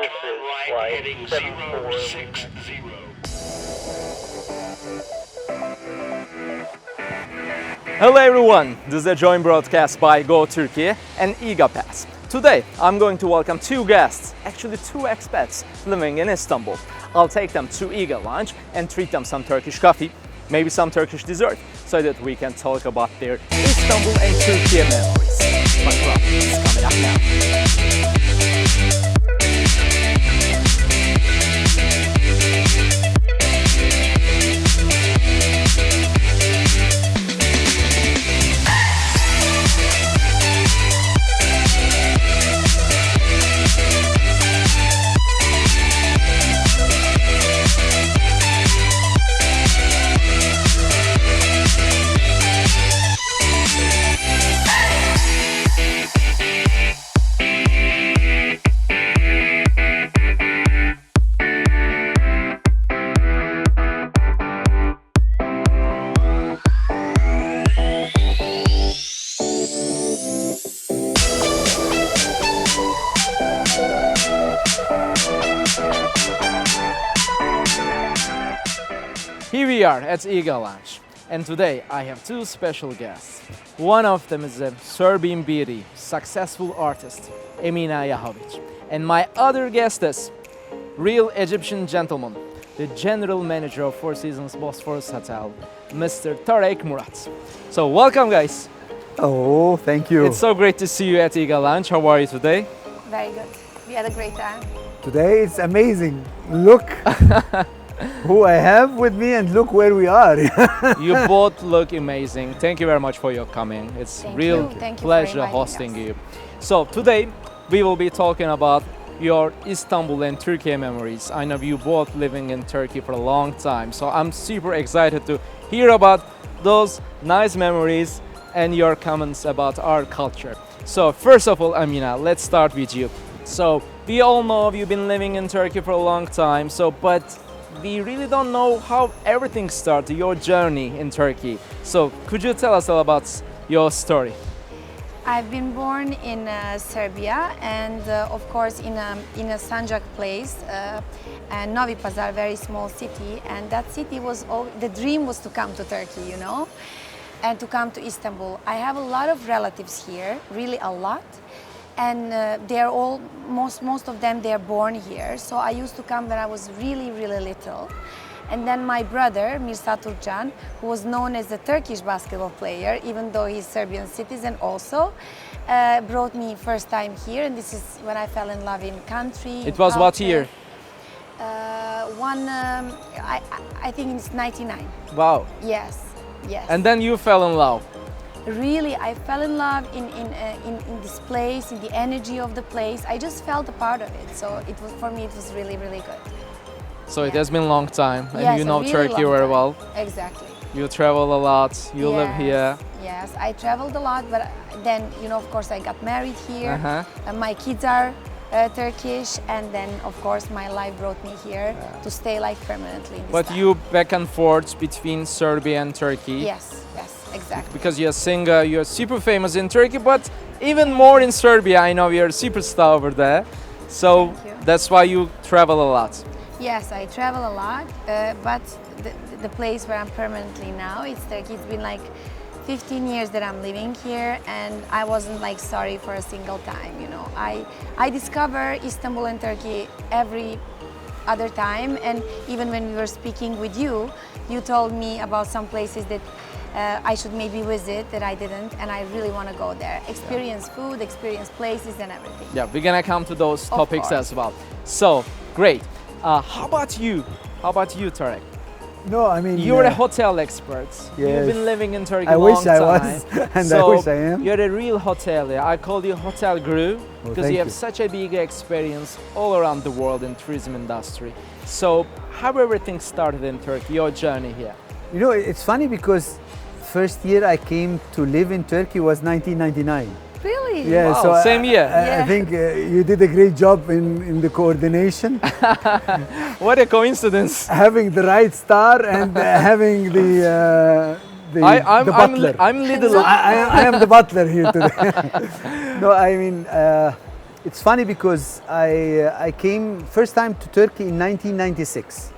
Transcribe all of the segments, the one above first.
This is flight 7460. Hello everyone, this is a joint broadcast by Go Türkiye and Pass. Today I'm going to welcome two guests, actually two expats living in Istanbul. I'll take them to Iga Lounge and treat them some Turkish coffee, maybe some Turkish dessert, so that we can talk about their Istanbul and Turkey memories. Buckle up, it's coming up now. Here we are at Iga Lounge, and today I have two special guests. One of them is a Serbian beauty, successful artist, Emina Jahović, and my other guest is real Egyptian gentleman, the general manager of Four Seasons Bosphorus Hotel, Mr. Tarek Mourad. So welcome guys. Oh, thank you. It's so great to see you at Iga Lounge. How are you today? Very good. We had a great time. Today it's amazing. Look who I have with me and look where we are. You both look amazing. Thank you very much for your coming. It's Thank real you. Thank you for pleasure inviting hosting us. you. So today we will be talking about your Istanbul and Turkey memories. I know you both living in Turkey for a long time, so I'm super excited to hear about those nice memories and your comments about our culture. So first of all, Emina, let's start with you. So we all know you've been living in Turkey for a long time, but we really don't know how everything started, your journey in Turkey. So could you tell us all about your story? I've been born in Serbia and of course in a Sanjak place, and Novi Pazar, very small city, and that city was the dream was to come to Turkey, you know, and to come to Istanbul. I have a lot of relatives here, really a lot. And they're all, most of them, they're born here. So I used to come when I was really, really little. And then my brother, Mirsa Turkcan, who was known as a Turkish basketball player, even though he's Serbian citizen also, brought me first time here. And this is when I fell in love in country. It was what year? I think it's 99. Wow. Yes, yes. And then you fell in love. Really, I fell in love in this place, in the energy of the place. I just felt a part of it. So it was, for me, it was really, really good. So it has been a long time, and Yes, you a know really Turkey long very time. well. Exactly. You travel a lot, you live Yes, here. Yes, I traveled a lot, but then, you know, of course, I got married here. And my kids are Turkish, and then, of course, my life brought me here to stay like permanently in this But town. you back and forth between Serbia and Turkey. Yes, yes, exactly. Because you're a singer, you're super famous in Turkey, but even more in Serbia. I know you're a superstar over there. So Thank you. that's why you travel a lot. Yes, I travel a lot, but the place where I'm permanently now, it's Turkey. It's been like 15 years that I'm living here, and I wasn't like sorry for a single time, you know. I discover Istanbul and Turkey every other time, and even when we were speaking with you, you told me about some places that I should maybe visit that I didn't, and I really want to go there. Experience food, experience places and everything. Yeah, we're gonna come to those Of topics course. as well. So, great. How about you? How about you, Tarek? No, I mean, You're a hotel expert. You've Yes. been living in Turkey I a wish long I time. was, and I so wish I am. You're a real hotelier. I call you hotel guru because thank you have you. such a big experience all around the world in tourism industry. So how everything started in Turkey, your journey here? You know, it's funny because first year I came to live in Turkey was 1999. Really? Yeah, Wow, so same year. I Yeah. think you did a great job in the coordination, What a coincidence. having the right star and having I'm the butler. I'm little. So I am the butler here today. No, I mean, It's funny because I came first time to Turkey in 1996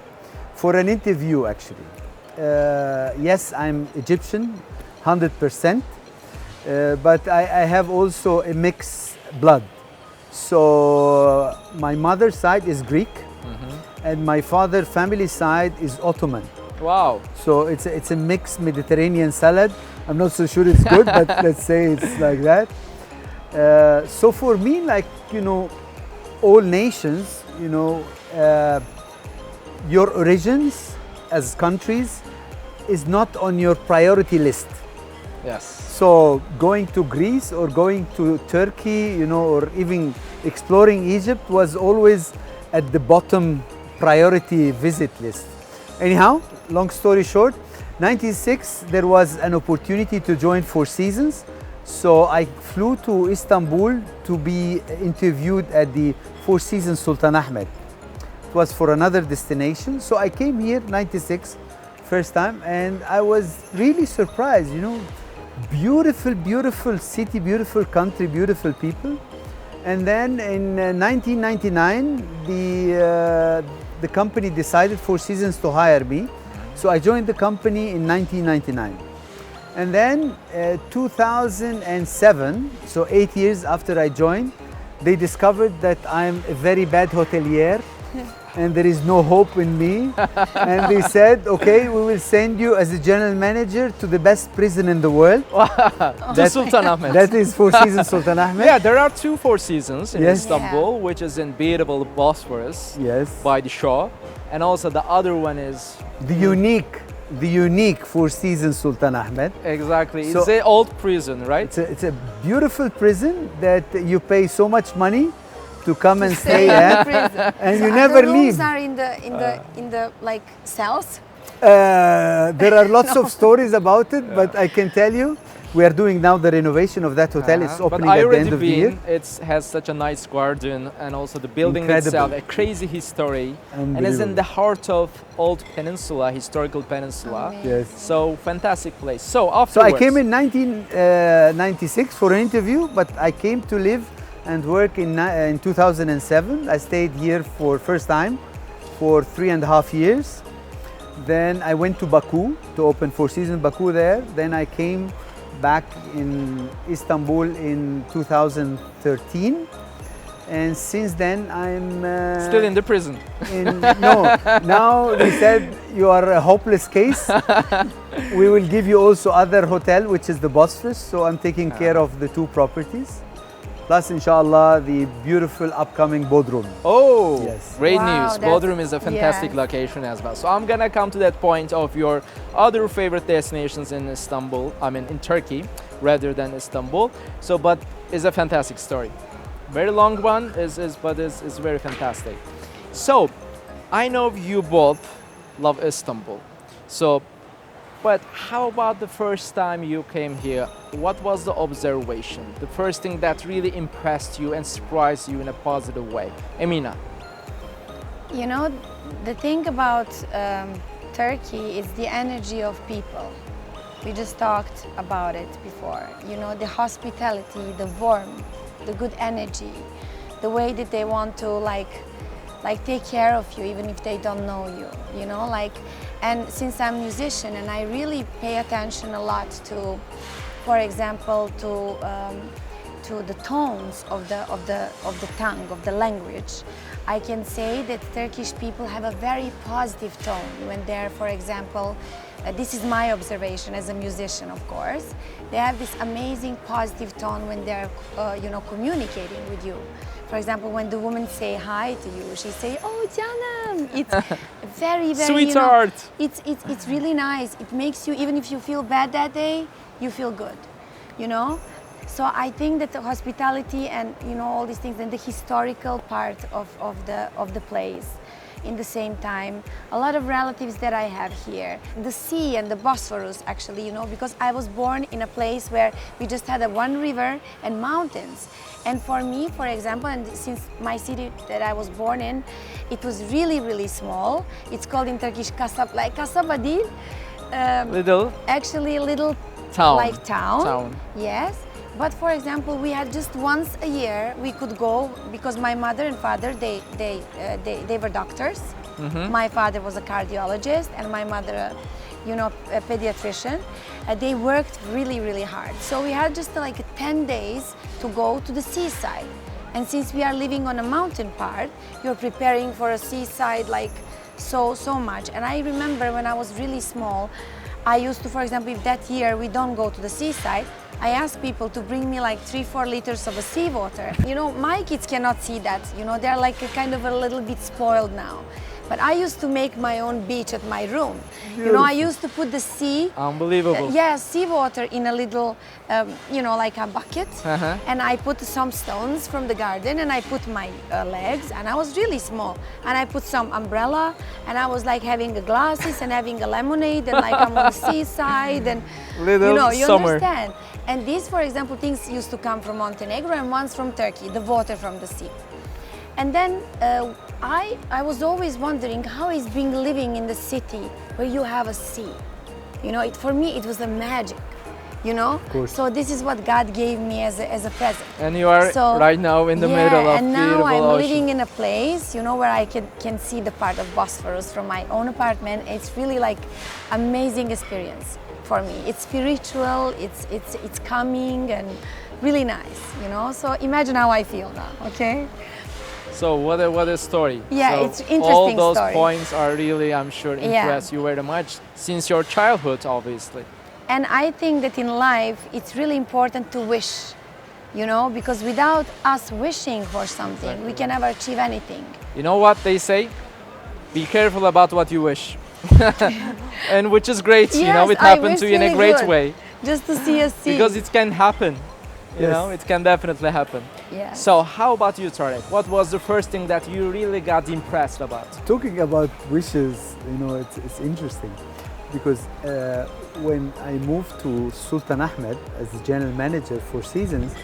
for an interview actually. Yes, I'm Egyptian, 100%, but I have also a mixed blood. So my mother's side is Greek, and my father's family side is Ottoman. Wow. So it's a mixed Mediterranean salad. I'm not so sure it's good, but let's say it's like that. So for me, like, you know, all nations, you know, your origins as countries is not on your priority list. Yes. So going to Greece or going to Turkey, you know, or even exploring Egypt was always at the bottom priority visit list. Anyhow, long story short, 96 there was an opportunity to join Four Seasons. So I flew to Istanbul to be interviewed at the Four Seasons Sultan Ahmed. It was for another destination. So I came here 96 first time and I was really surprised, you know, beautiful, beautiful city, beautiful country, beautiful people. And then in 1999, the company decided Four Seasons to hire me. So I joined the company in 1999. And then 2007, so 8 years after I joined, they discovered that I'm a very bad hotelier and there is no hope in me. And they said, okay, we will send you as a general manager to the best prison in the world. To Sultan Ahmed. That is Four Seasons Sultan Ahmed. Yeah, there are two Four Seasons in Yes. Istanbul, which is in beautiful Bosphorus Yes. by the shore. And also the other one is The unique Four Seasons Sultan Ahmed. exactly. So- It's an old prison, right? It's a beautiful prison that you pay so much money to come and Stay stay in the at, prison. and you So never the leave. rooms are in the like cells. There are lots of stories about it, but I can tell you, we are doing now the renovation of that hotel. It's But opening I at the already end of the year. been. It has such a nice garden, and also the building Incredible. itself, a crazy history, and it's in the heart of old peninsula, historical peninsula. Amazing. Yes. So fantastic place. So So I afterwards, came in 1996 for an interview, but I came to live and work in 2007. I stayed here for first time for 3.5 years. Then I went to Baku to open Four Seasons Baku there. Then I came back in Istanbul in 2013. And since then I'm still in the prison. no, now they said you are a hopeless case. We will give you also other hotel, which is the Bosphorus. So I'm taking care of the two properties. Plus, inshallah, the beautiful upcoming Bodrum. Oh, Yes. great Wow, news. that's- Bodrum is a fantastic yes. location as well. So I'm gonna come to that point of your other favorite destinations in Istanbul, I mean in Turkey, rather than Istanbul. So, but it's a fantastic story. Very long one, but it's very fantastic. So, I know you both love Istanbul. So, but how about the first time you came here? What was the observation? The first thing that really impressed you and surprised you in a positive way? Emina. You know, the thing about Turkey is the energy of people. We just talked about it before. You know, the hospitality, the warmth, the good energy, the way that they want to like take care of you even if they don't know you. You know, like, and since I'm a musician and I really pay attention a lot to, for example, to the tones of the tongue, of the language, I can say that Turkish people have a very positive tone when they're, for example, this is my observation as a musician, of course. They have this amazing positive tone when they're, you know, communicating with you. For example, when the women say hi to you, she say, "Oh, Canım." It's very, very, Sweetheart. You know, it's really nice. It makes you, even if you feel bad that day, you feel good, you know. So I think that the hospitality and, you know, all these things and the historical part of the place. In the same time, a lot of relatives that I have here. The sea and the Bosphorus, actually, you know, because I was born in a place where we just had one river and mountains. And for me, for example, and since my city that I was born in, it was really, really small. It's called in Turkish kasab, like kasaba değil. Little Actually, a little town. like town. Town. Yes, But for example, we had just once a year we could go because my mother and father they were doctors. My father was a cardiologist and my mother, a pediatrician. They worked really hard. So we had just like 10 days to go to the seaside. And since we are living on a mountain part, you're preparing for a seaside like so much. And I remember when I was really small, I used to, for example, if that year we don't go to the seaside, I asked people to bring me like 3-4 liters of a seawater. My kids cannot see that. They're like a little bit spoiled now. But I used to make my own beach at my room. I used to put the sea. Unbelievable. Seawater in a little, like a bucket. And I put some stones from the garden and I put my legs, and I was really small. And I put some umbrella and I was like having glasses and having a lemonade and like I'm on the seaside and you summer. understand. And these, for example, things used to come from Montenegro and once from Turkey, the water from the sea. And then I was always wondering how is being living in the city where you have a sea. For me it was a magic. Of course. So this is what God gave me as a present. And you are right now in the middle of and now beautiful I'm ocean. living in a place, where I can see the part of Bosphorus from my own apartment. It's really like amazing experience for me. It's spiritual, it's calming and really nice, So imagine how I feel now, okay? So what a story. Yeah, so it's interesting all those story. points are really, I'm sure, impress you very much since your childhood, obviously. And I think that in life, it's really important to wish, because without us wishing for something, we can never achieve anything. You know what they say? Be careful about what you wish. And which is great, Yes, it I happened wish to you in a really great good. way. Just to see a sea. Because it can happen. Yes. It can definitely happen. Yes. So how about you, Tarek? What was the first thing that you really got impressed about? Talking about wishes, it's interesting because when I moved to Sultan Ahmed as the general manager for seasons,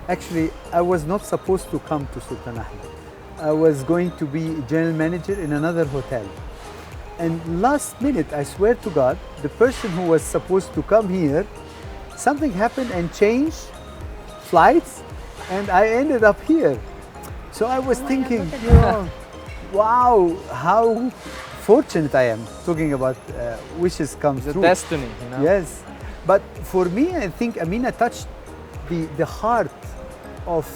actually I was not supposed to come to Sultan Ahmed. I was going to be general manager in another hotel. And last minute, I swear to God, the person who was supposed to come here, something happened and changed flights, and I ended up here. So I was thinking, wow, how fortunate I am. Talking about wishes come The true. destiny, Yes, but for me, I think Emina touched the heart of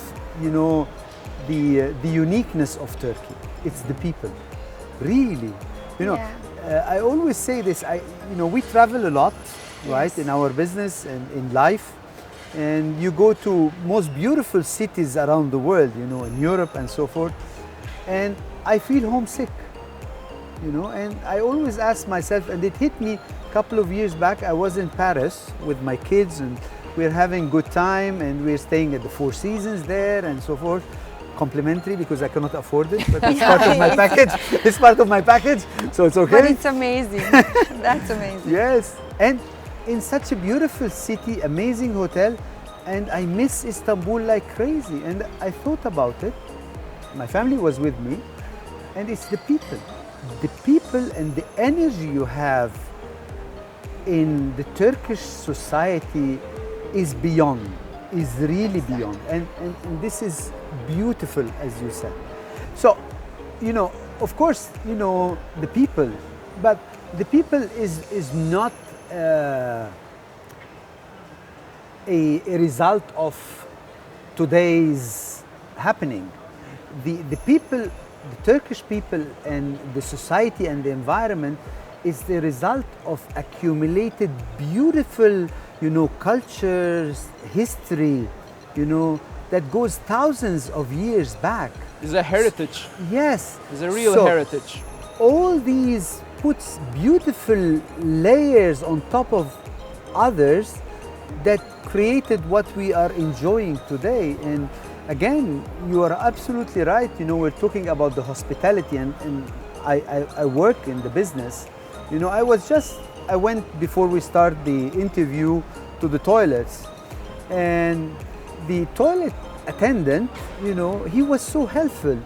the uniqueness of Turkey. It's the people, really. I always say this. We travel a lot, right, in our business and in life, and you go to most beautiful cities around the world, in Europe and so forth, and I feel homesick. And I always ask myself, and it hit me a couple of years back. I was in Paris with my kids, and we're having good time, and we're staying at the Four Seasons there and so forth. Complimentary because I cannot afford it, but it's part of my package. It's part of my package, so it's okay. But it's amazing. That's amazing. Yes, and in such a beautiful city, amazing hotel, and I miss Istanbul like crazy. And I thought about it. My family was with me, and it's the people. The people and the energy you have in the Turkish society is beyond, is really beyond. And this is beautiful, as you said. So, of course, the people, but the people is not a result of today's happening. The people, the Turkish people and the society and the environment is the result of accumulated beautiful, cultures, history, that goes thousands of years back. It's a heritage. Yes. It's a real heritage. All these puts beautiful layers on top of others that created what we are enjoying today. And again, you are absolutely right. We're talking about the hospitality, and I work in the business. I went before we start the interview to the toilets, and the toilet attendant, he was so helpful.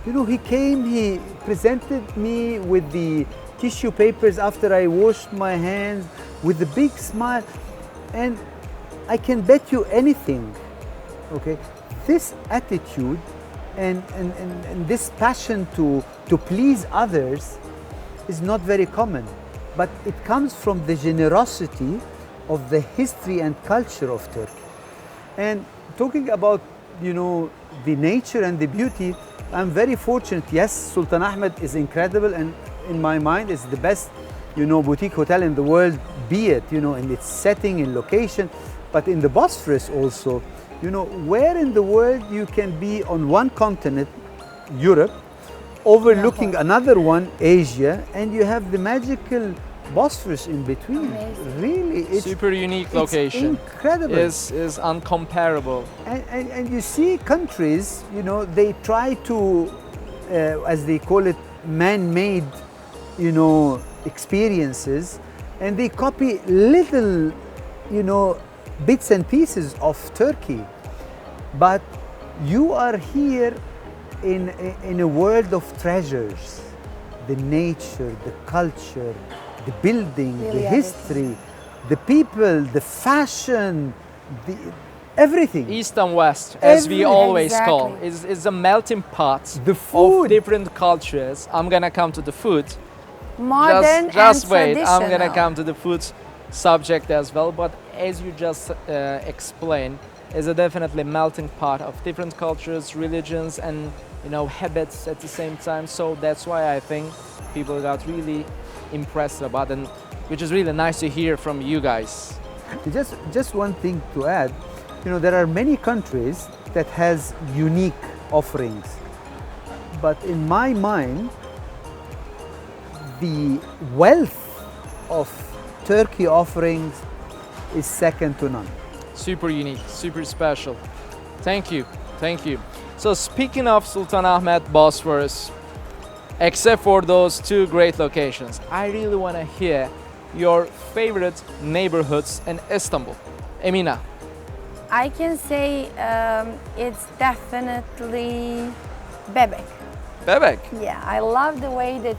He came, he presented me with the tissue papers after I washed my hands with a big smile. And I can bet you anything, okay? This attitude and this passion to please others is not very common, but it comes from the generosity of the history and culture of Turkey. And talking about, you know, the nature and the beauty, I'm very fortunate. Yes, Sultan Ahmed is incredible, and in my mind it's the best, you know, boutique hotel in the world, be it, you know, in its setting, in location, but in the Bosphorus also, you know, where in the world you can be on one continent, Europe, overlooking another one, Asia, and you have the magical Bosphorus in between. Amazing. Really, it's Super unique location. It's incredible. Is uncomparable. And you see countries, you know, they try to, as they call it, man-made, you know, experiences, and they copy little, you know, bits and pieces of Turkey. But you are here in a world of treasures, the nature, the culture, the building, Really the history, the people, the fashion, everything. East and West, as we always call, Exactly. is a melting pot The food. of different cultures. I'm gonna come to the food. Modern Just and wait, I'm gonna traditional. come to the food subject as well. But as you just explained, is a definitely melting pot of different cultures, religions, and, you know, habits at the same time. So that's why I think people got really impressed about it, and which is really nice to hear from you guys. Just one thing to add, you know, there are many countries that has unique offerings, but in my mind, the wealth of Turkey offerings is second to none. Super unique, super special. Thank you, thank you. So speaking of Sultan Ahmet Bosphorus, except for those two great locations, I really want to hear your favorite neighborhoods in Istanbul. Emina. I can say it's definitely Bebek. Bebek. Yeah, I love the way that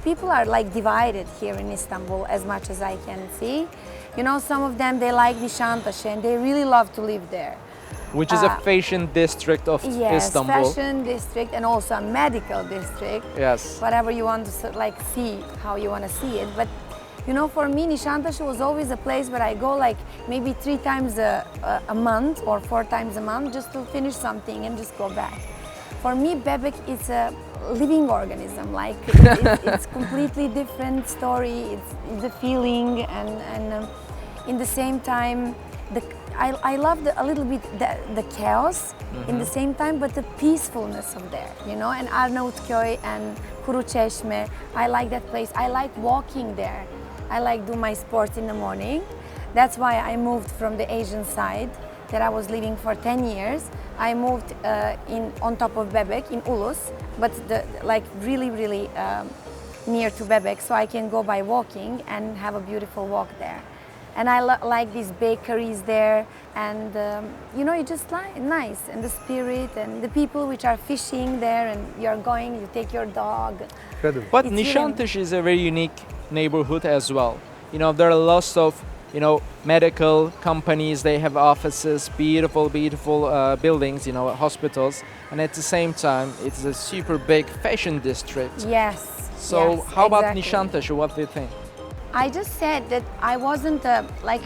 people are like divided here in Istanbul as much as I can see. You know, some of them, they like Nişantaşı and they really love to live there. Which is a fashion district of Yes, Istanbul. fashion district and also a medical district. Yes. Whatever you want to like see, how you want to see it. But you know, for me, Nişantaşı was always a place where I go like maybe 3 times a month or 4 times a month just to finish something and just go back. For me, Bebek is a living organism. Like it's completely different story. It's the feeling and in the same time, I love a little bit the chaos in the same time, but the peacefulness of there, you know. And Arnavutköy and Kuruçeşme, I like that place. I like walking there. I like do my sports in the morning. That's why I moved from the Asian side that I was living for 10 years. I moved on top of Bebek in Ulus, but really near to Bebek, so I can go by walking and have a beautiful walk there. And I like these bakeries there, and you know, you just nice, and the spirit and the people which are fishing there, and you take your dog. Incredible. But It's Nişantaşı is a very unique neighborhood as well. You know, there are lots of, you know, medical companies. They have offices, beautiful buildings, you know, hospitals, and at the same time, it's a super big fashion district. Yes. So yes, how about exactly. Nişantaşı? What do you think? I just said that I wasn't a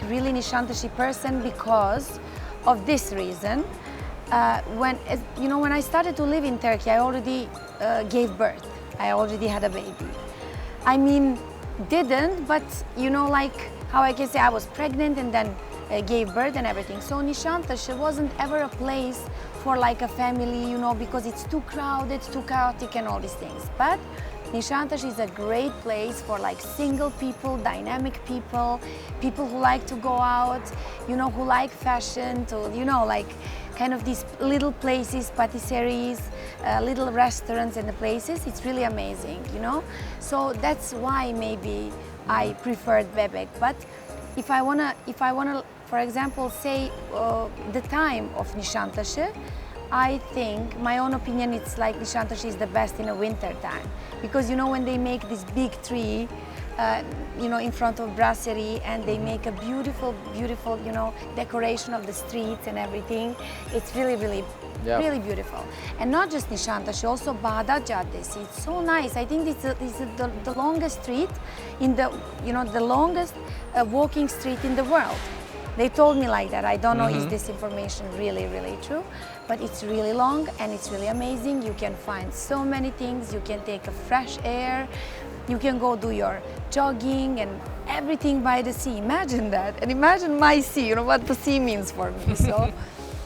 really Nişantaşı person because of this reason. When I started to live in Turkey, I already gave birth. I already had a baby. I mean, didn't, but you know, like how I can say I was pregnant and then gave birth and everything. So Nişantaşı wasn't ever a place for like a family, you know, because it's too crowded, too chaotic and all these things. But Nişantaşı is a great place for like single people, dynamic people, people who like to go out, you know, who like fashion, to, you know, like kind of these little places, patisseries, little restaurants and the places. It's really amazing, you know. So that's why maybe I preferred Bebek. But if I wanna, for example, say the time of Nişantaşı, I think, my own opinion, it's like Nişantaşı is the best in the winter time. Because you know, when they make this big tree in front of brasserie, and they make a beautiful, beautiful, decoration of the streets and everything. It's really, really, Yeah. really beautiful. And not just Nişantaşı, also Bağdat Caddesi. It's so nice. I think it's the longest street the longest walking street in the world. They told me like that. I don't know is this information really, really true, but it's really long and it's really amazing. You can find so many things. You can take a fresh air. You can go do your jogging and everything by the sea. Imagine that. And imagine my sea, what the sea means for me. So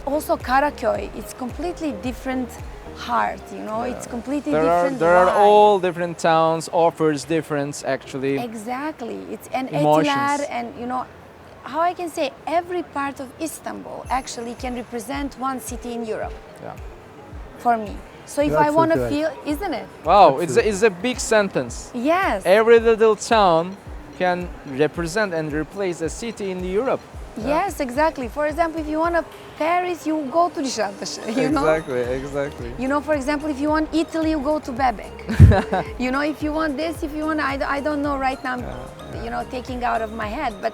also Karaköy, it's completely different heart, it's completely different There are vibe. all different towns, offers difference actually. Exactly. It's an Emotions. Etiler, and how I can say every part of Istanbul actually can represent one city in Europe Yeah. for me. So if You're I want to absolutely right. feel, isn't it? Wow, Absolutely. it's a big sentence. Yes. Every little town can represent and replace a city in Europe. Yes, exactly. For example, if you want a Paris, you go to Nişantaşı, know? Exactly. For example, if you want Italy, you go to Bebek. If you want this, if you want, I don't know right now, taking out of my head, but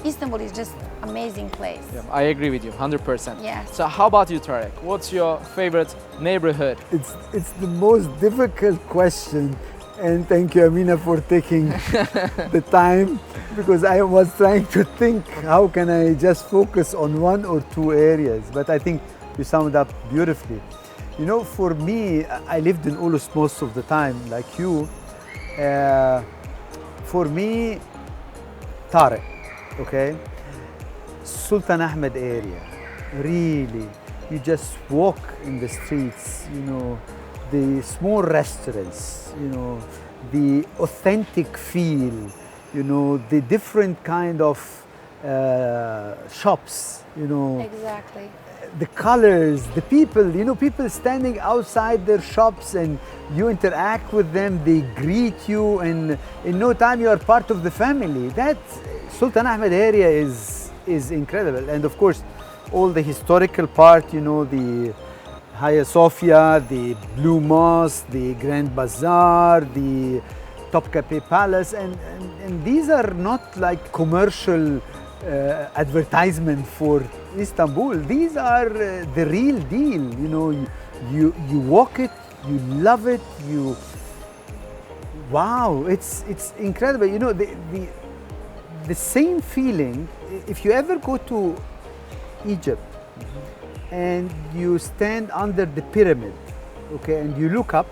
Istanbul is just amazing place. Yeah, I agree with you, 100%. Yes. So how about you, Tarek? What's your favorite neighborhood? It's the most difficult question, and thank you, Emina, for taking the time, because I was trying to think how can I just focus on one or two areas, but I think you summed up beautifully. For me, I lived in Ulus most of the time, like you. For me, Tarek, okay? Sultan Ahmed area, really, you just walk in the streets, the small restaurants, the authentic feel, the different kind of shops, Exactly. the colors, the people, people standing outside their shops and you interact with them, they greet you, and in no time you are part of the family. That Sultan Ahmed area is incredible. And of course, all the historical part, the Hagia Sophia, the Blue Mosque, the Grand Bazaar, the Topkapi Palace, and these are not like commercial advertisement for Istanbul. These are the real deal. You walk it, you love it, wow, it's incredible. The same feeling if you ever go to Egypt and you stand under the pyramid, okay, and you look up,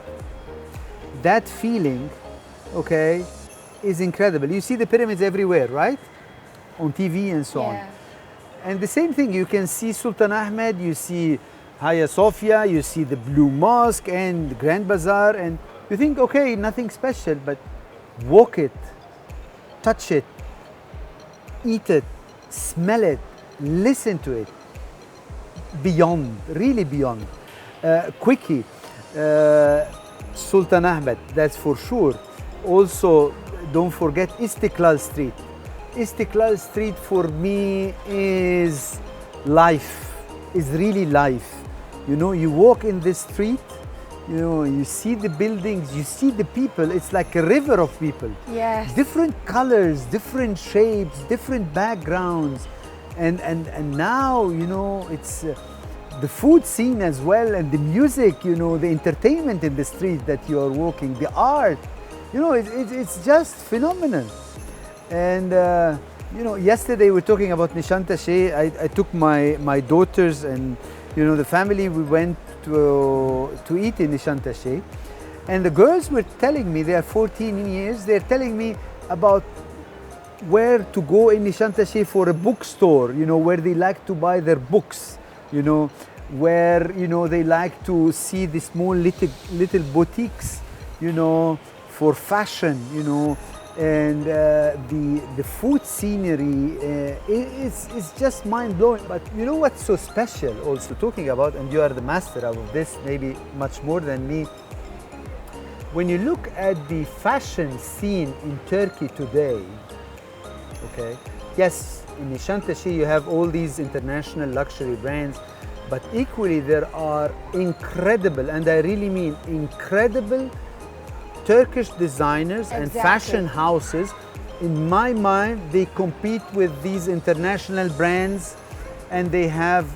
that feeling, okay, is incredible. You see the pyramids everywhere, right? On TV and so on. Yeah. And the same thing, you can see Sultan Ahmed, you see Hagia Sophia, you see the Blue Mosque and the Grand Bazaar, and you think, okay, nothing special, but walk it, touch it, eat it, smell it, listen to it. Beyond, really beyond. Quickie, Sultan Ahmed, that's for sure. Also, don't forget Istiklal Street. Istiklal Street for me is life, is really life. You walk in this street, you see the buildings, you see the people, it's like a river of people. Yes. Different colors, different shapes, different backgrounds. And now, it's the food scene as well, and the music, the entertainment in the street that you are walking, the art, it's just phenomenal. And yesterday we were talking about Nişantaşı. I took my daughters and the family. We went to eat in Nişantaşı, and the girls were telling me, they are 14 years. They're telling me about where to go in Nişantaşı for a bookstore. Where they like to buy their books. Where they like to see the small little boutiques. For fashion. And the food scenery is just mind-blowing. But what's so special also talking about, and you are the master of this maybe much more than me, when you look at the fashion scene in Turkey today, okay, yes, in Nişantaşı you have all these international luxury brands, but equally there are incredible, and I really mean incredible, Turkish designers and Exactly. fashion houses, in my mind, they compete with these international brands and they have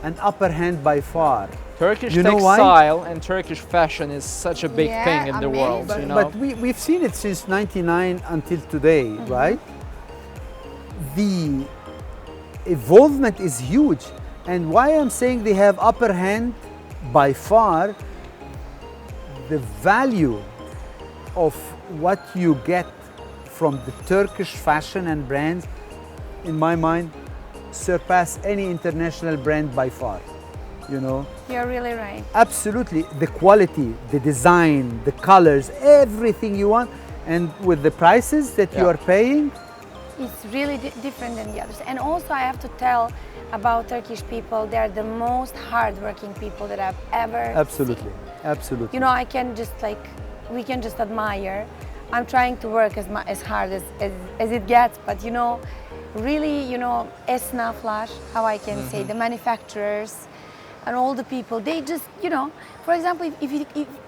an upper hand by far. Turkish You know why? textile and Turkish fashion is such a big Yeah, thing in the world, amazing. you know. But we've seen it since 99 until today, right? The evolvement is huge. And why I'm saying they have upper hand by far, the value of what you get from the Turkish fashion and brands, in my mind, surpass any international brand by far, you know? You're really right. Absolutely, the quality, the design, the colors, everything you want, and with the prices that you Yeah. are paying, It's really different than the others. And also, I have to tell about Turkish people. They're the most hardworking people that I've ever absolutely, seen. absolutely. You know, I can just like, we can just admire. I'm trying to work as hard as it gets, but you know, really, you know, esnaflar, how I can say, the manufacturers and all the people, they just, you know, for example,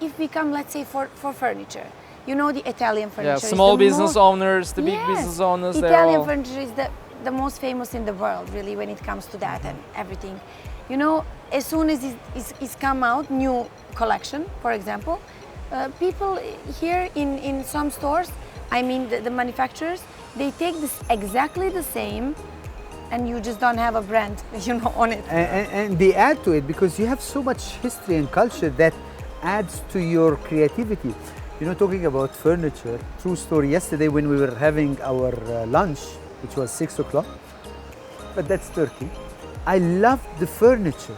if we come, let's say, for furniture, you know, the Italian furniture. Yeah, is small the business most- owners, the big Yes, business owners, they're Italian all... furniture is the most famous in the world, really, when it comes to that and everything. You know, as soon as it's come out, new collection, for example, people here in some stores, I mean the manufacturers, they take this exactly the same, and you just don't have a brand, you know, on it. And they add to it because you have so much history and culture that adds to your creativity. You know, talking about furniture, true story, yesterday when we were having our lunch, which was 6 o'clock, but that's Turkey, I loved the furniture,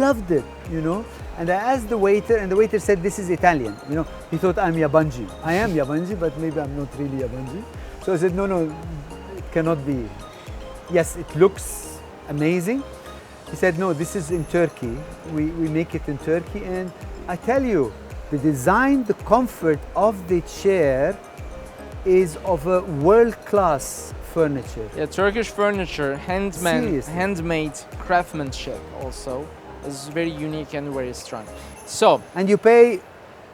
loved it, you know, and I asked the waiter, and the waiter said, this is Italian, you know, he thought I'm Yabanji. I am Yabanji, but maybe I'm not really Yabanji. So I said, no, it cannot be. Yes, it looks amazing. He said, no, this is in Turkey. We make it in Turkey. And I tell you, the design, the comfort of the chair is of a world-class furniture. Yeah, Turkish furniture, Seriously. handmade craftsmanship also is very unique and very strong. So, And you pay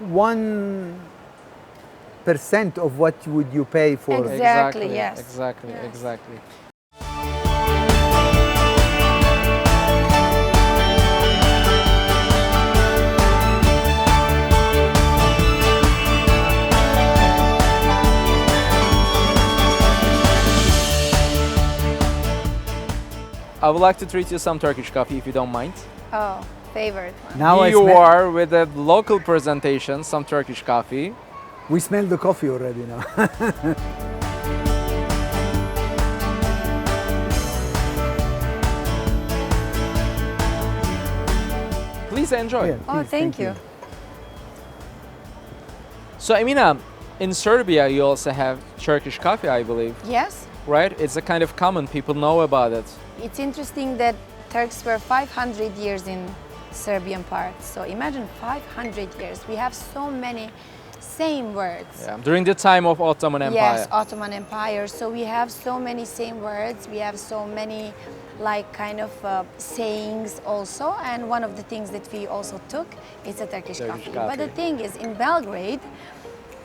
1% of what would you pay for. Exactly, yes. Exactly, Yes. exactly. I would like to treat you some Turkish coffee if you don't mind. Oh, favorite one. Now Here you are with a local presentation, some Turkish coffee. We smell the coffee already now. Please enjoy. Yeah, Oh, please, thank you. So, Emina, in Serbia you also have Turkish coffee, I believe, Yes, right? It's a kind of common, people know about it. it's interesting that Turks were 500 years in Serbian part. So imagine 500 years. We have so many same words. Yeah. During the time of Ottoman Empire. Yes, Ottoman Empire. So we have so many same words. We have so many like kind of sayings also. And one of the things that we also took is the Turkish coffee. But the thing is, in Belgrade,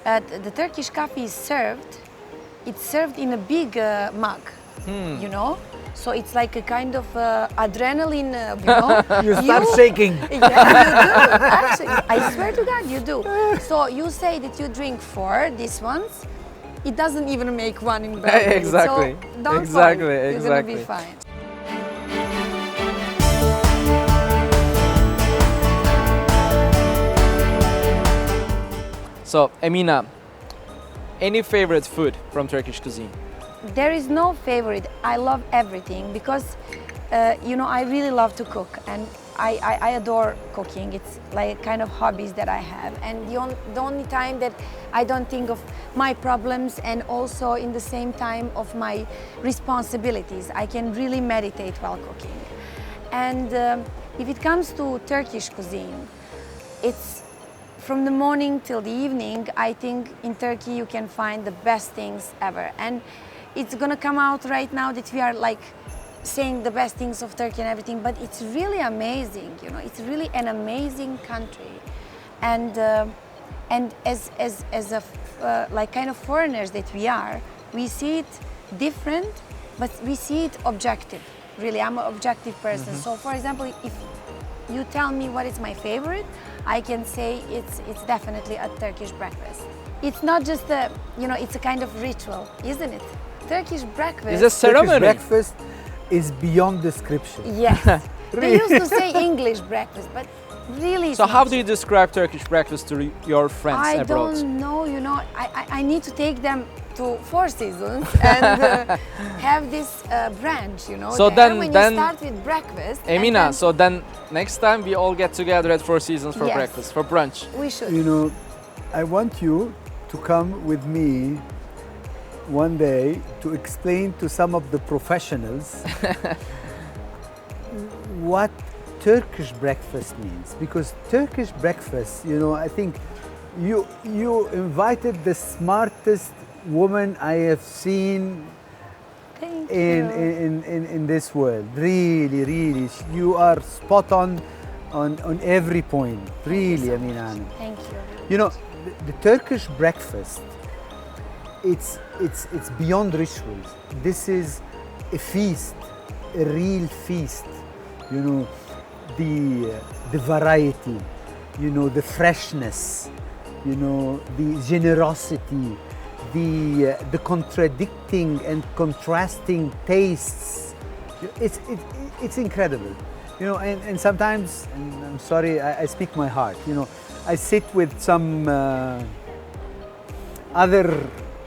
the Turkish coffee is served. It's served in a big mug, you know. So it's like a kind of adrenaline, you know. You start shaking. Yeah, you do. Actually, I swear to God, you do. So you say that you drink 4, these ones. It doesn't even make one in Belgrade. Exactly. So don't Exactly, worry. You're gonna be exactly. fine. So, Emina, any favorite food from Turkish cuisine? There is no favorite. I love everything because, you know, I really love to cook and I adore cooking. It's like kind of hobbies that I have. And the only time that I don't think of my problems and also in the same time of my responsibilities, I can really meditate while cooking. And if it comes to Turkish cuisine, it's from the morning till the evening. I think in Turkey you can find the best things ever. And it's gonna come out right now that we are like saying the best things of Turkey and everything, but it's really amazing, you know, it's really an amazing country. And And as a like kind of foreigners that we are, we see it different, but we see it objective. Really, I'm an objective person. So, for example, if you tell me what is my favorite, I can say it's definitely a Turkish breakfast. It's not just a, you know, it's a kind of ritual, isn't it? Turkish breakfast. It's a ceremony. Turkish breakfast is beyond description. Yes. They used to say English breakfast, but really. it's So how not. do you describe Turkish breakfast to your friends I abroad? don't know, you know, I need to take them to Four Seasons and have this branch, you know. So there. then- when then- you start with breakfast, and Emina, then so then next time we all get together at Four Seasons for Yes. breakfast, for brunch. we should. You know, I want you to come with me one day to explain to some of the professionals what Turkish breakfast means. Because Turkish breakfast, you know, I think you invited the smartest woman I have seen Thank in, you. in this world. Really, really. You are spot on every point. Really, Emina. Thank you. You know, the Turkish breakfast, it's beyond rituals. This is a feast, a real feast. You know, the variety, you know, the freshness, you know, the generosity, the contradicting and contrasting tastes. It's incredible. You know, and sometimes, and I'm sorry, I speak my heart, you know, I sit with some other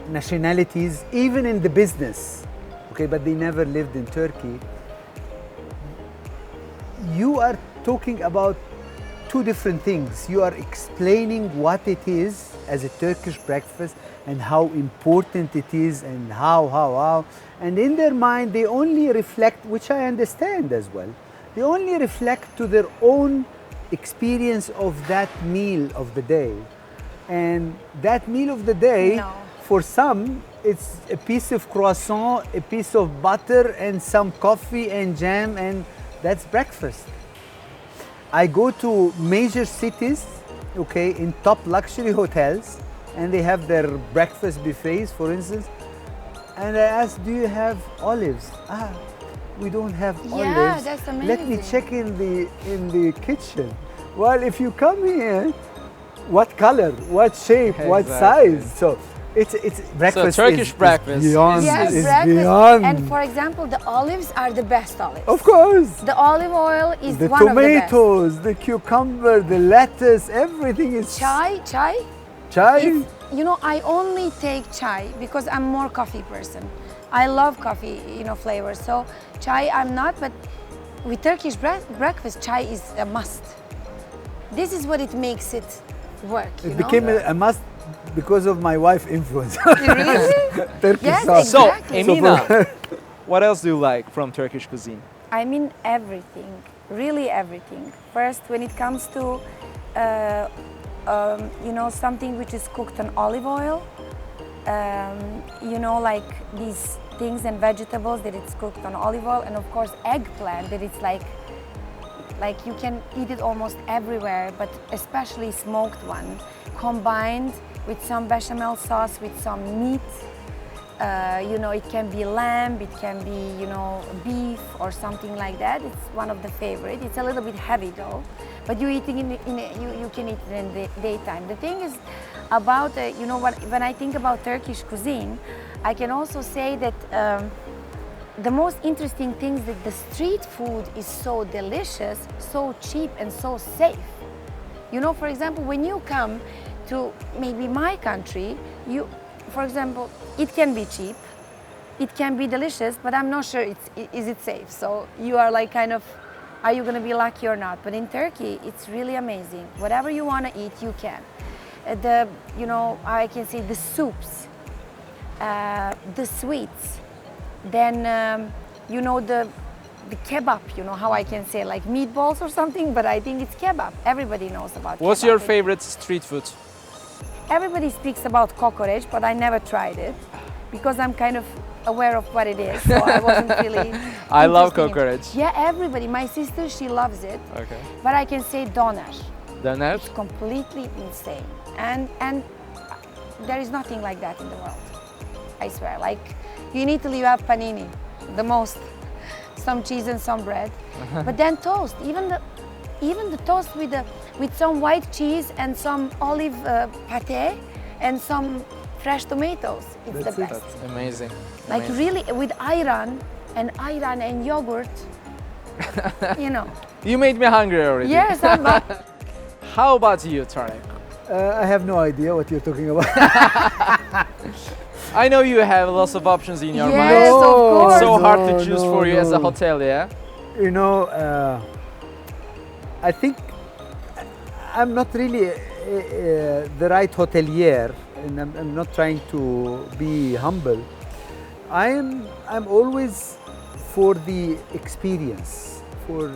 nationalities, even in the business, okay, but they never lived in Turkey. You are talking about two different things. You are explaining what it is as a Turkish breakfast and how important it is and how. And in their mind, they only reflect, which I understand as well, they only reflect to their own experience of that meal of the day. And that meal of the day, No. for some, it's a piece of croissant, a piece of butter, and some coffee and jam, and that's breakfast. I go to major cities, okay, in top luxury hotels, and they have their breakfast buffets, for instance, and I ask, do you have olives? We don't have olives. that's Let me amazing. check in the kitchen. Well, if you come here, what color, what shape, what Exactly. size? So it's breakfast. Turkish is breakfast beyond. Yes, is breakfast. beyond. And for example, the olives are the best olives. Of course. The olive oil is The one of the best. tomatoes, the cucumber, the lettuce, everything is Chai. chai. It's, you know, I only take chai because I'm more coffee person. I love coffee, you know, flavors. So chai I'm not, but with Turkish breakfast, chai is a must. This is what it makes it work. You It know? became a must because of my wife influence. Really? Turkish Yes, sauce. So, Exactly. Emina, what else do you like from Turkish cuisine? I mean everything, really everything. First, when it comes to, you know, something which is cooked on olive oil, you know, like these things and vegetables that it's cooked on olive oil, and of course eggplant that it's like you can eat it almost everywhere, but especially smoked one, combined with some bechamel sauce with some meat. You know, it can be lamb, it can be, you know, beef or something like that. It's one of the favorite. It's a little bit heavy though, but you eating you can eat it in the daytime. The thing is about, you know, when I think about Turkish cuisine, I can also say that the most interesting thing is that the street food is so delicious, so cheap and so safe. You know, for example, when you come to maybe my country, for example, it can be cheap, it can be delicious, but I'm not sure is it safe. So you are like kind of, are you going to be lucky or not? But in Turkey, it's really amazing. Whatever you want to eat, you can. You know, I can say the soups, the sweets, then you know the kebab. You know how I can say like meatballs or something, but I think it's kebab. Everybody knows about. What's kebab. your favorite street food? Everybody speaks about kokoreç, but I never tried it because I'm kind of aware of what it is. So I wasn't really. I love interested in it. kokoreç. Yeah, everybody. My sister, she loves it. Okay. But I can say doner. Döner. It's completely insane. And there is nothing like that in the world. I swear. Like, you need to leave out panini, the most. Some cheese and some bread. But then toast. Even the toast with some white cheese and some olive pate and some fresh tomatoes. It's That's the it. best. That's amazing. Like Amazing. really with ayran and yogurt. You know. You made me hungry already. Yes, I'm not. How about you, Tarek? I have no idea what you're talking about. I know you have lots of options in your mind. Yes, of course. So hard to No, choose no, for you as a no. hotelier. You know, I think I'm not really the right hotelier, and I'm not trying to be humble. I'm always for the experience, for,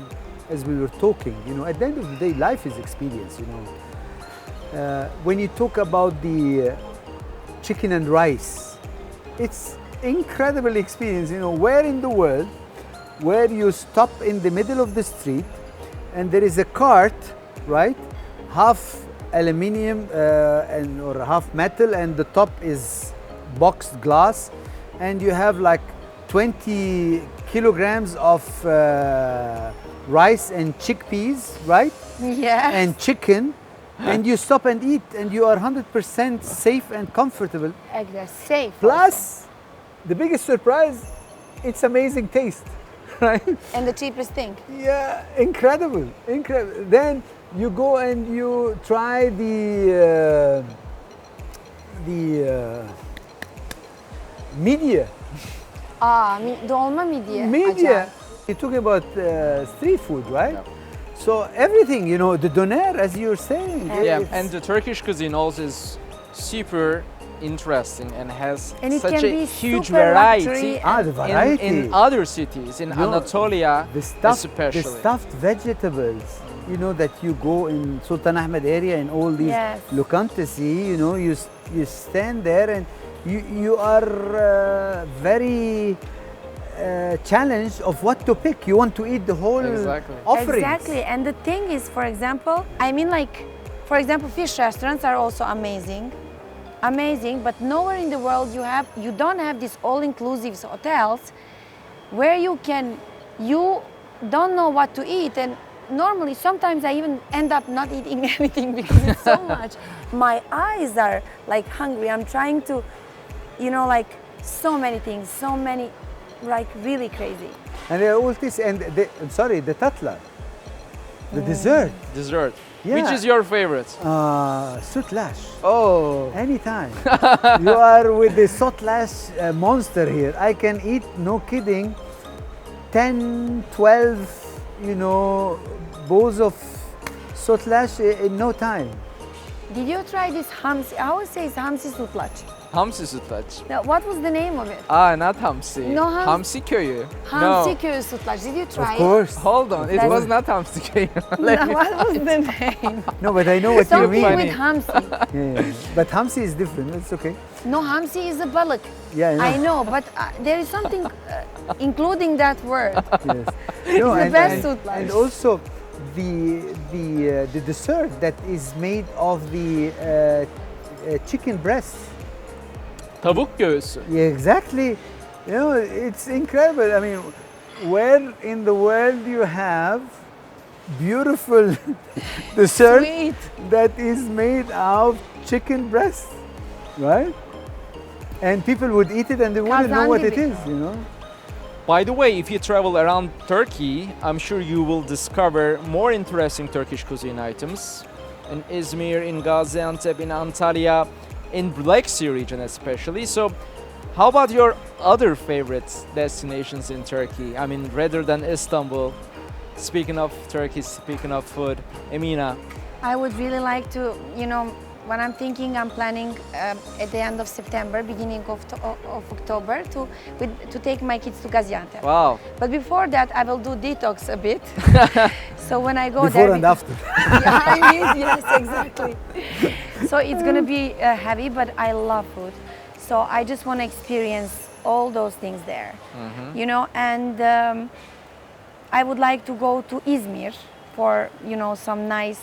as we were talking, you know, at the end of the day, life is experience, you know. When you talk about the chicken and rice, it's incredible experience, you know, where in the world where you stop in the middle of the street and there is a cart, right, half aluminium or half metal, and the top is boxed glass, and you have like 20 kilograms of rice and chickpeas, right, Yeah. and chicken, and you stop and eat, and you are 100% safe and comfortable. They're safe. Plus, the biggest surprise, it's amazing taste, right? also. And the cheapest thing. Yeah, incredible, incredible. Then you go and you try the media. Dolma midye. Media. Acayip. You're talking about street food, right? So everything, you know, the doner, as you're saying. Yeah, it's- and the Turkish cuisine also is super interesting and has And it such can a be huge super variety luxury the variety. in other cities, in You know, Anatolia the especially. stuffed vegetables, you know, that you go in Sultan Ahmed area and all these Yes. locantacy, you know, you stand there and you are very challenged of what to pick. You want to eat the whole Exactly. offerings. Exactly. And the thing is, for example, I mean, like, for example, fish restaurants are also amazing. Amazing, but nowhere in the world you don't have these all-inclusive hotels where you don't know what to eat, and normally sometimes I even end up not eating anything because it's so much. My eyes are like hungry. I'm trying to, you know, like so many things, so many, like really crazy. And there are all this, and the tatla, the dessert. Dessert. Yeah. Which is your favorite? Sutlash. Oh, Anytime. You are with the sotlash monster here. I can eat, no kidding, 10, 12, you know, bowls of sotlash in no time. Did you try this hamsi? I always say it's hamsi sutlaç. hamsi sütlaç. Now, what was the name of it? Not hamsi. No, Hamsi köyü. Hamsi No. köyü sutlaç. Did you try Of it? course. Hold on, it That's- was not hamsi köyü. No, what was the name? No, but I know what you Something mean. funny. with hamsi. Yeah. But hamsi is different. It's okay. No, hamsi is a balık. Yeah, I know, but there is something including that word. Yes. No, the best sutlaç. and also the dessert that is made of the chicken breast. Tavuk göğsü. Yeah, exactly. You know, it's incredible. I mean, where in the world you have beautiful dessert Sweet. that is made of chicken breast, right? And people would eat it and they wouldn't know what it Kazandibi. is, you know? By the way, if you travel around Turkey, I'm sure you will discover more interesting Turkish cuisine items in Izmir, in Gaziantep, in Antalya, in Black Sea region especially. So, how about your other favorite destinations in Turkey? I mean, rather than Istanbul. Speaking of Turkey, speaking of food, Emina. I would really like to, you know, when I'm thinking, I'm planning at the end of September, beginning of October, to take my kids to Gaziantep. Wow. But before that, I will do detox a bit. So when I go Before there, and after. yeah, I mean, yes, exactly. So it's gonna be heavy, but I love food. So I just want to experience all those things there, you know. And I would like to go to Izmir for some nice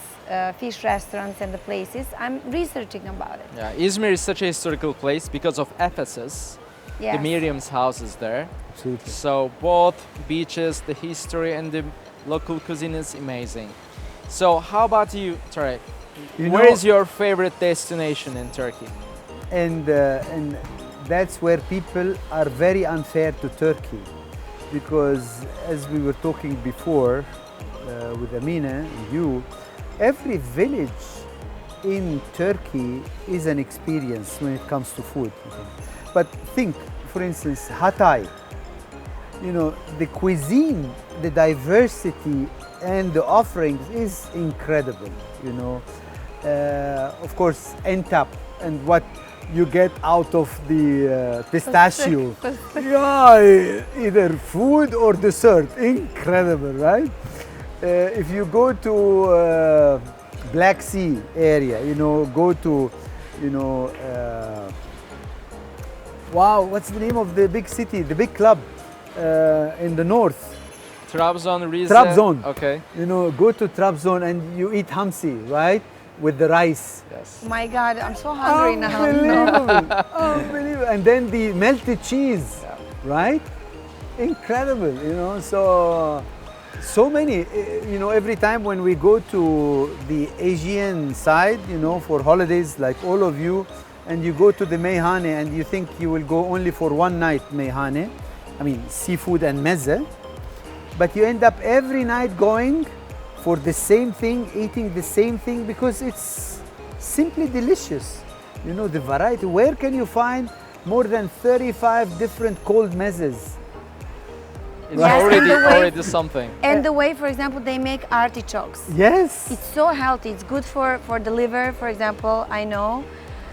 fish restaurants and the places. I'm researching about it. Yeah, Izmir is such a historical place because of Ephesus. Yes. The Miriam's house is there. Absolutely. So both beaches, the history, and the local cuisine is amazing. So how about you, Tarek? You Where know- is your favorite destination in Turkey? And that's where people are very unfair to Turkey, because as we were talking before with Emina and you, every village in Turkey is an experience when it comes to food. But think, for instance, Hatay. The cuisine, the diversity and the offerings is incredible. Of course, Entap and what you get out of the pistachio. Yeah, either food or dessert. Incredible, right? If you go to Black Sea area, go to, wow, what's the name of the big city, the big club in the north? Trabzon, Rize. Trabzon. Okay. Go to Trabzon and you eat hamsi, right? With the rice. Yes. My God, I'm so hungry now. Unbelievable. Unbelievable. And then the melted cheese, right? Incredible, so many, every time when we go to the Asian side, for holidays like all of you, and you go to the meyhane and you think you will go only for one night meyhane, I mean seafood and meze, but you end up every night going for the same thing, eating the same thing, because it's simply delicious. The variety. Where can you find more than 35 different cold mezes? It's Yes, and the way- already something. And the way, for example, they make artichokes. Yes. It's so healthy. It's good for the liver, for example. I know.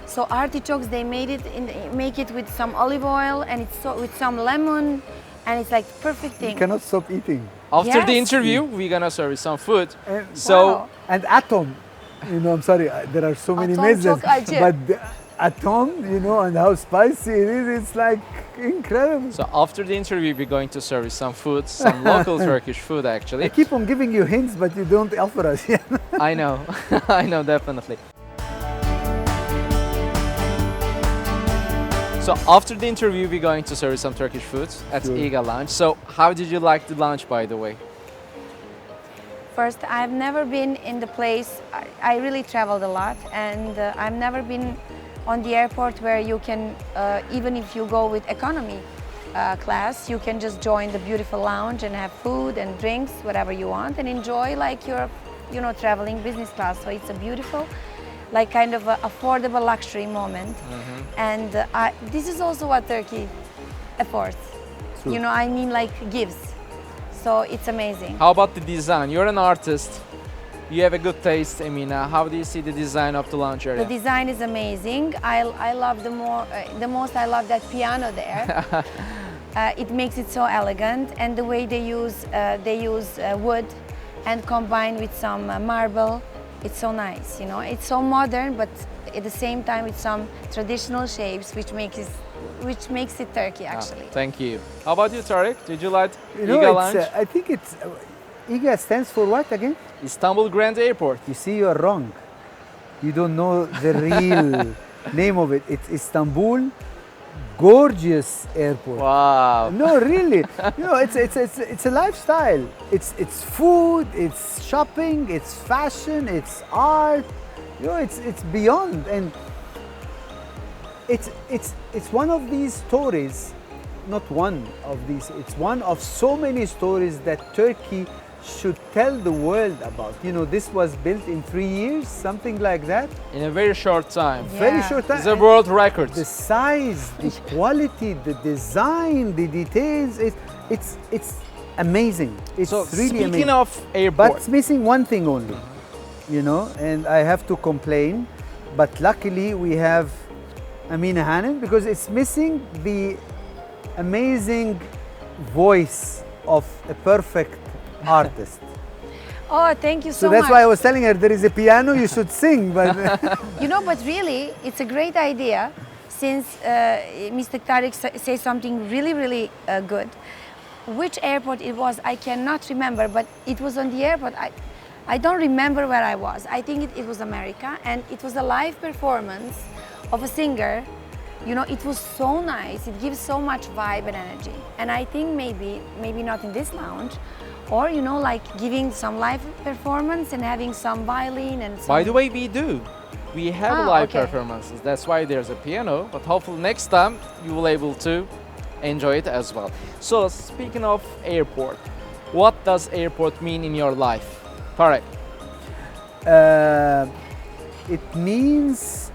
So artichokes, they make it with some olive oil and with some lemon, and it's like perfect You thing. cannot stop eating. After the Yes. interview, we're gonna serve you some food. And, So Wow. and atom, I'm sorry, there are so many Atom mezes, çok acı. but the atom, and how spicy it is, it's like incredible. So after the interview, we're going to serve you some food, some local Turkish food I actually. keep on giving you hints, but you don't offer us. I know, I know, definitely. So after the interview, we're going to serve you some Turkish food at Sure. Iga Lunch. So how did you like the lunch, by the way? First, I've never been in the place. I really traveled a lot, and I've never been on the airport where you can, even if you go with economy class, you can just join the beautiful lounge and have food and drinks, whatever you want, and enjoy like you're, traveling business class. So it's a beautiful, like kind of a affordable luxury moment. And this is also what Turkey affords. True. I mean, like gives. So it's amazing. How about the design? You're an artist. You have a good taste, Emina. How do you see the design of the lounge area? The design is amazing. I love the most. I love that piano there. It makes it so elegant, and the way they use wood and combine with some marble. It's so nice. It's so modern, but at the same time with some traditional shapes, which makes it Turkey Ah, actually. thank you. How about you, Tarek? Did you like Iga It's, Lunch? I think it's, IGA stands for what again? Istanbul Grand Airport. You see, you're wrong. You don't know the real name of it. It's Istanbul Gorgeous Airport. Wow. No, really. It's a lifestyle. It's food, it's shopping, it's fashion, it's art. It's beyond, and it's one of these stories, not one of these. It's one of so many stories that Turkey should tell the world about. This was built in 3 years, something like that. In a very short time. Very Yeah. short time. It's a world record. The size, the quality, the design, the details, it's amazing. It's So really speaking amazing. of But airport, it's missing one thing only, and I have to complain. But luckily we have Emina Hanım, because it's missing the amazing voice of a perfect artist. Oh, thank you so So that's much. why I was telling her there is a piano, you should sing. But But really, it's a great idea, since Mr. Tarek says something really, really good. Which airport it was, I cannot remember, but it was on the airport. I don't remember where I was. I think it was America, and it was a live performance of a singer. You know, it was so nice. It gives so much vibe and energy. And I think maybe not in this lounge, or you know, like giving some live performance and having some violin and some... By the way, we do. We have Ah, live okay. performances. That's why there's a piano. But hopefully next time you will able to enjoy it as well. So speaking of airport, what does airport mean in your life, Tarek? It means,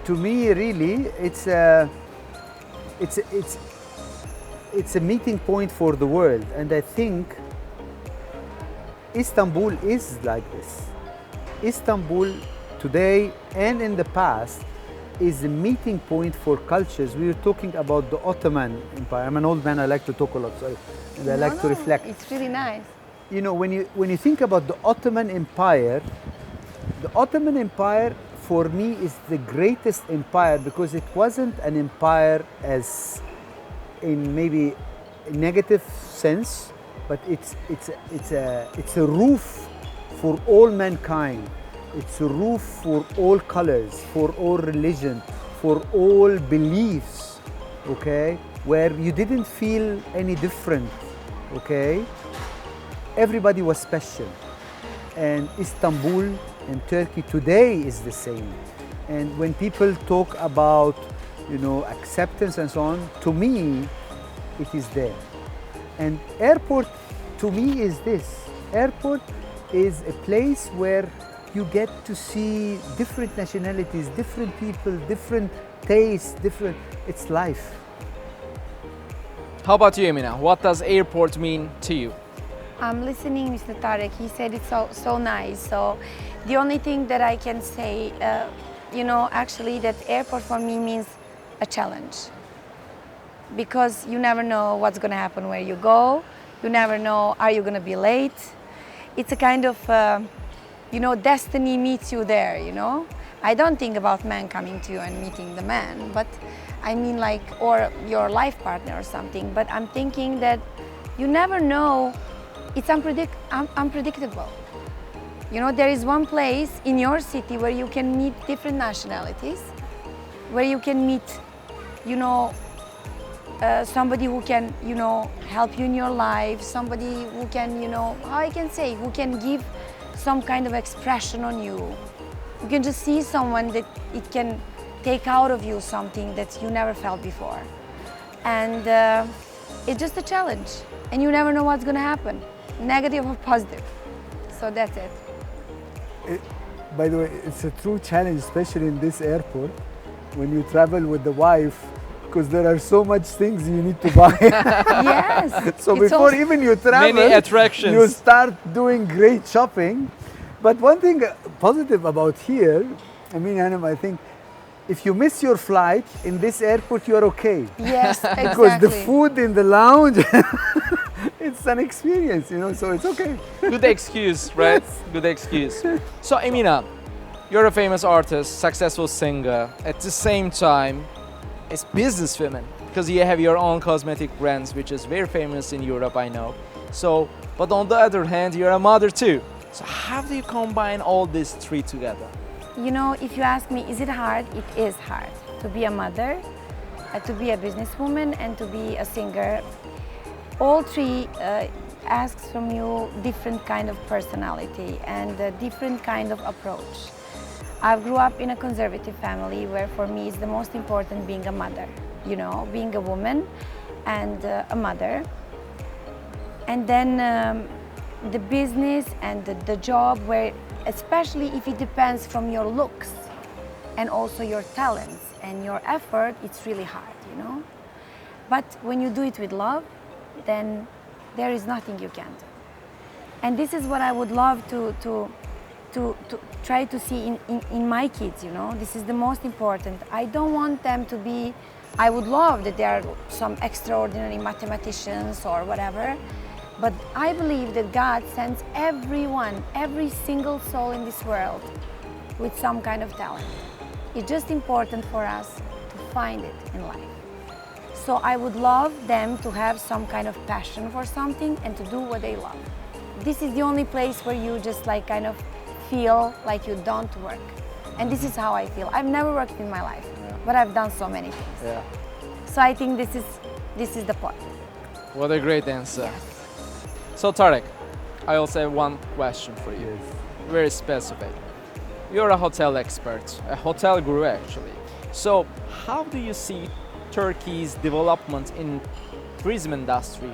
to me, really, it's a meeting point for the world, and I think Istanbul is like this. Istanbul today and in the past is a meeting point for cultures. We were talking about the Ottoman Empire. I'm an old man, I like to talk a lot, sorry. And I like to reflect. It's really nice. You know, when you think about the Ottoman Empire for me is the greatest empire because it wasn't an empire as in maybe a negative sense, but it's a roof for all mankind. It's a roof for all colors, for all religion, for all beliefs, okay? Where you didn't feel any different, okay? Everybody was special. And Istanbul and Turkey today is the same. And when people talk about, you know, acceptance and so on, to me, it is there. And airport, to me, is this. Airport is a place where you get to see different nationalities, different people, different tastes, it's life. How about you, Emina? What does airport mean to you? I'm listening, Mr. Tarek. He said it's so nice. So the only thing that I can say, you know, actually that airport for me means a challenge. Because you never know what's going to happen where you go. You never know, are you going to be late? It's a kind of, you know, destiny meets you there, you know? I don't think about man coming to you and meeting the man, but I mean like, or your life partner or something, but I'm thinking that you never know. It's unpredictable. You know, there is one place in your city where you can meet different nationalities, where you can meet, you know, somebody who can, you know, help you in your life, somebody who can, you know, how I can say, who can give some kind of expression on you. You can just see someone that it can take out of you something that you never felt before. And it's just a challenge. And you never know what's going to happen, negative or positive. So that's it. By the way, it's a true challenge, especially in this airport, when you travel with the wife, because there are so much things you need to buy. Yes. So it's before also even you travel, Many attractions. you start doing great shopping. But one thing positive about here, I mean, Hanum, I think if you miss your flight in this airport, you're okay. Yes, exactly. Because the food in the lounge, it's an experience, you know, so it's okay. Good excuse, right? Good excuse. So, Emina, you're a famous artist, successful singer. At the same time, it's businesswoman because you have your own cosmetic brands, which is very famous in Europe, I know. So, but on the other hand, you're a mother too. So, how do you combine all these three together? You know, if you ask me, is it hard? It is hard to be a mother, to be a businesswoman, and to be a singer. All three asks from you different kind of personality and a different kind of approach. I grew up in a conservative family where for me it's the most important being a mother, you know, being a woman and a mother. And then the business and the job where, especially if it depends from your looks and also your talents and your effort, it's really hard, you know. But when you do it with love, then there is nothing you can do. And this is what I would love to try to see in my kids, you know. This is the most important. I don't want them to be, I would love that they are some extraordinary mathematicians or whatever, but I believe that God sends everyone, every single soul in this world with some kind of talent. It's just important for us to find it in life. So I would love them to have some kind of passion for something and to do what they love. this is the only place where you just like kind of feel like you don't work. And this is how I feel. I've never worked in my life, but I've done so many things. Yeah. So I think this is the point. What a great answer. So Tarek, I also have one question for you. Yes. Very specific. You're a hotel expert, a hotel guru actually. So how do you see Turkey's development in tourism industry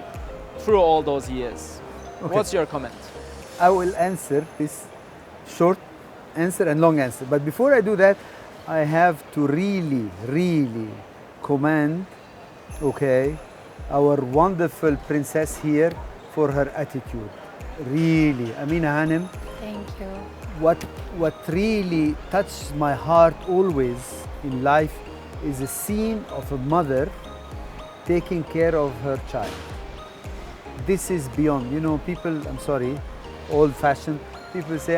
through all those years? Okay. What's your comment? I will answer this short answer and long answer. But before I do that, I have to really commend, okay, our wonderful princess here for her attitude. Really, Emina Hanım, Thank you. what really touches my heart always in life is a scene of a mother taking care of her child. This is beyond, you know, people, I'm sorry, old fashioned, people say,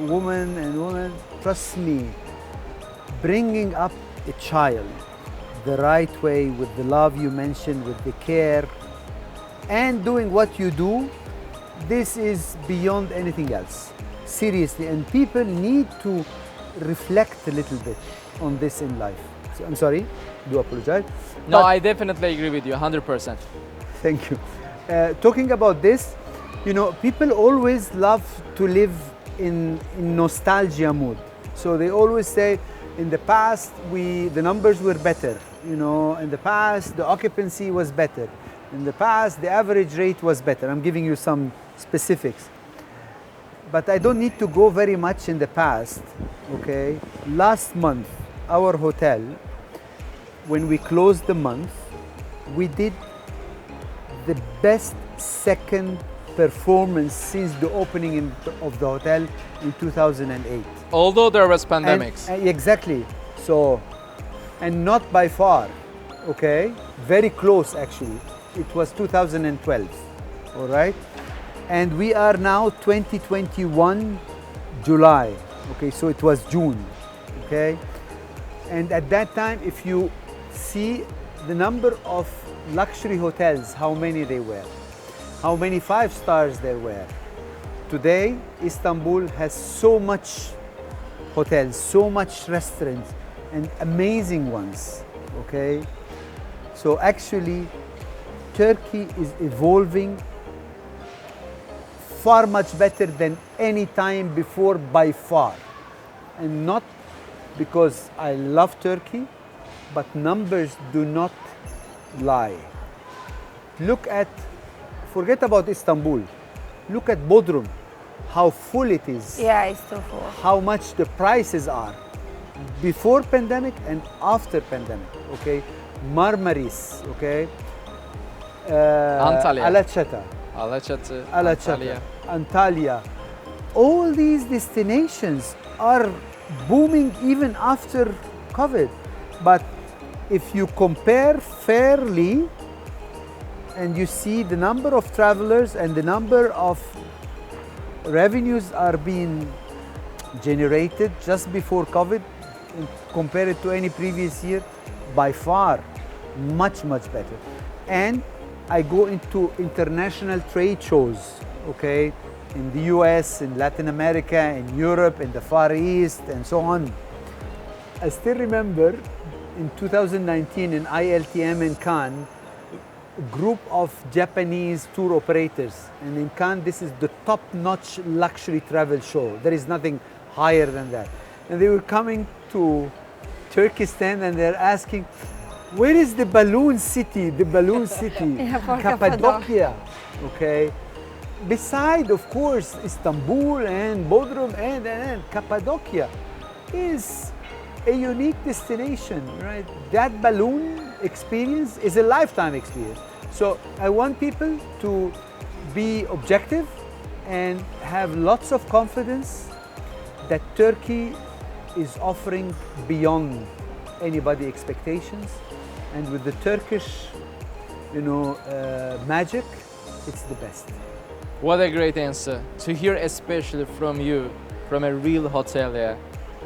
woman and woman. Trust me, bringing up a child the right way with the love you mentioned, with the care, and doing what you do, this is beyond anything else. Seriously, and people need to reflect a little bit on this in life. So, I'm sorry, do apologize. No, But- I definitely agree with you, 100%. Thank you. Talking about this, you know, people always love to live in nostalgia mood. So they always say, in the past, the numbers were better. You know, in the past, the occupancy was better. In the past, the average rate was better. I'm giving you some specifics. But I don't need to go very much in the past, okay? Last month, our hotel, when we closed the month, we did the best second performance since the opening of the hotel in 2008. Although there was pandemics. Exactly. So, and not by far, okay? Very close actually. It was 2012, all right? And we are now 2021 July, okay? So it was June, okay? And at that time, if you see the number of luxury hotels, how many they were, how many 5 stars there were. Today, Istanbul has so much hotels, so much restaurants, and amazing ones, okay? So actually, Turkey is evolving far much better than any time before by far. And not because I love Turkey, but numbers do not lie. Look at, forget about Istanbul, look at Bodrum, how full it is, Yeah, it's too full. how much the prices are before pandemic and after pandemic, okay? Marmaris, okay? Antalya. Alaçatı, Alaçatı, Alaçatı, Antalya. Antalya. All these destinations are booming even after COVID. But if you compare fairly and you see the number of travelers and the number of revenues are being generated just before COVID and compare it to any previous year, by far, much better. And I go into international trade shows, okay, in the US, in Latin America, in Europe, in the Far East, and so on. I still remember in 2019 in ILTM in Cannes, a group of Japanese tour operators. And in Cannes, this is the top-notch luxury travel show. There is nothing higher than that. And they were coming to Turkestan and they're asking, where is the balloon city? The balloon city, Yeah, for Cappadocia, okay? Beside, of course, Istanbul and Bodrum and Cappadocia is a unique destination, right? That balloon experience is a lifetime experience. So I want people to be objective and have lots of confidence that Turkey is offering beyond anybody's expectations. And with the Turkish, magic, it's the best. What a great answer. To hear especially from you, from a real hotelier,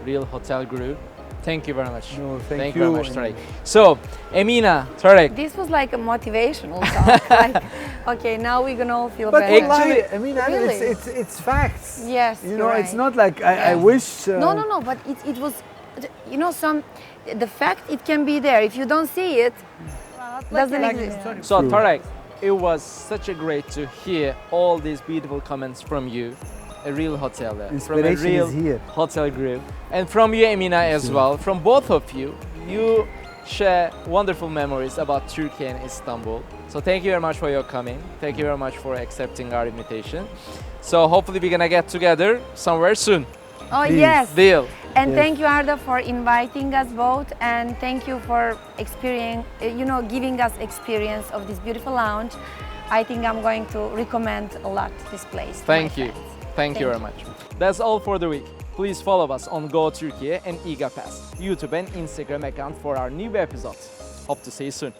real hotel guru. Thank you very much. No, thank you very you. much, Tarek. So, Emina, Tarek. This was like a motivational talk. Like, okay, now we're gonna all feel But better. wallahi, I mean, Really? it's facts. Yes, You you're know, it's right. not like I Yes. wish. No, but it was, you know, the fact it can be there. If you don't see it, doesn't exist. So, True. Tarek, it was such a great to hear all these beautiful comments from you. A real hoteler, from a Inspiration real is here. hotel group, and from you, Emina, as well. From both of you, you share wonderful memories about Turkey and Istanbul. So thank you very much for your coming. Thank you very much for accepting our invitation. So hopefully we're gonna get together somewhere soon. Oh Please. yes. Deal. And Yes. thank you, Arda, for inviting us both, and thank you for giving us experience of this beautiful lounge. I think I'm going to recommend a lot this place. to my Thank you. friends. Thank you very much. That's all for the week. Please follow us on Go Türkiye and İGAPAS, YouTube and Instagram account for our new episodes. Hope to see you soon.